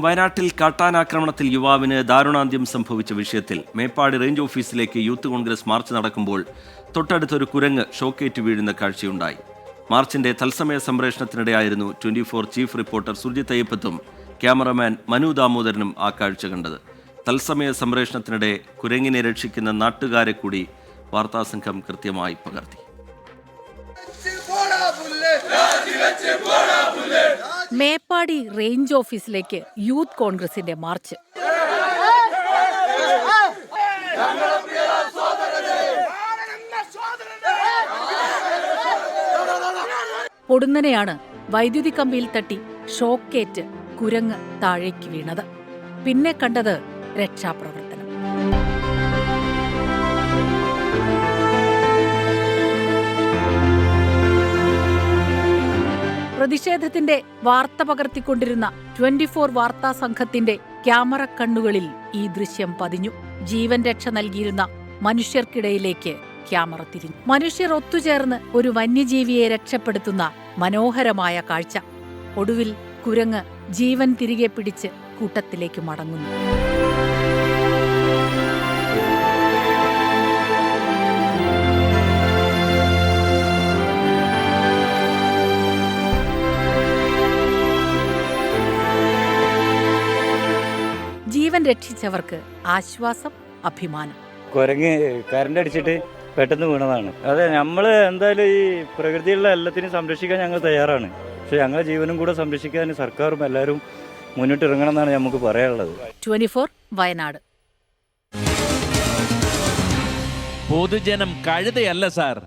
വയനാട്ടിൽ കാട്ടാനാക്രമണത്തിൽ യുവാവിന് ദാരുണാന്ത്യം സംഭവിച്ച വിഷയത്തിൽ മേപ്പാടി റേഞ്ച് ഓഫീസിലേക്ക് യൂത്ത് കോൺഗ്രസ് മാർച്ച് നടക്കുമ്പോൾ തൊട്ടടുത്തൊരു കുരങ്ങ് ഷോക്കേറ്റ് വീഴുന്ന കാഴ്ചയുണ്ടായി. മാർച്ചിന്റെ തത്സമയ സംപ്രേഷണത്തിനിടെയായിരുന്നു 24 ചീഫ് റിപ്പോർട്ടർ സുർജിത് അയ്യപ്പത്തും ക്യാമറമാൻ മനു ദാമോദരനും ആ കാഴ്ച കണ്ടത്. തത്സമയ സംപ്രേഷണത്തിനിടെ കുരങ്ങിനെ രക്ഷിക്കുന്ന നാട്ടുകാരെ കൂടി വാർത്താസംഘം കൃത്യമായി പകർത്തി. മേപ്പാടി റേഞ്ച് ഓഫീസിലേക്ക് യൂത്ത് കോൺഗ്രസിന്റെ മാർച്ച്. പൊടുന്നനെയാണ് വൈദ്യുതി കമ്പിയിൽ തട്ടി ഷോക്കേറ്റ് കുരങ്ങ് താഴേക്ക് വീണത്. പിന്നെ കണ്ടത് രക്ഷാപ്രവർത്തനം. പ്രതിഷേധത്തിന്റെ വാർത്ത പകർത്തിക്കൊണ്ടിരുന്ന 24 വാർത്താ സംഘത്തിന്റെ ക്യാമറ കണ്ണുകളിൽ ഈ ദൃശ്യം പതിഞ്ഞു. ജീവൻ രക്ഷ നൽകിയിരുന്ന മനുഷ്യർക്കിടയിലേക്ക് ക്യാമറ തിരിഞ്ഞു. മനുഷ്യർ ഒത്തുചേർന്ന് ഒരു വന്യജീവിയെ രക്ഷപ്പെടുത്തുന്ന മനോഹരമായ കാഴ്ച. ഒടുവിൽ കുരങ്ങ് ജീവൻ തിരികെ പിടിച്ച് കൂട്ടത്തിലേക്ക് മടങ്ങുന്നു. ജീവൻ രക്ഷിച്ചവർക്ക് ആശ്വാസം, അഭിമാനം. കുരങ്ങ് കറണ്ട് അടിച്ചിട്ട് പെട്ടെന്ന് വീണതാണ്. അതെ, നമ്മൾ എന്തായാലും ഈ പ്രകൃതിയുള്ള എല്ലാത്തിനും സംരക്ഷിക്കാൻ ഞങ്ങൾ തയ്യാറാണ്. പക്ഷെ ഞങ്ങളുടെ ജീവനും കൂടെ സംരക്ഷിക്കാൻ സർക്കാരും എല്ലാവരും മുന്നിട്ടിറങ്ങണം എന്നാണ് നമുക്ക് പറയാനുള്ളത്. 24 വയനാട്. പൊതുജനം കഴുതയല്ല സാർ.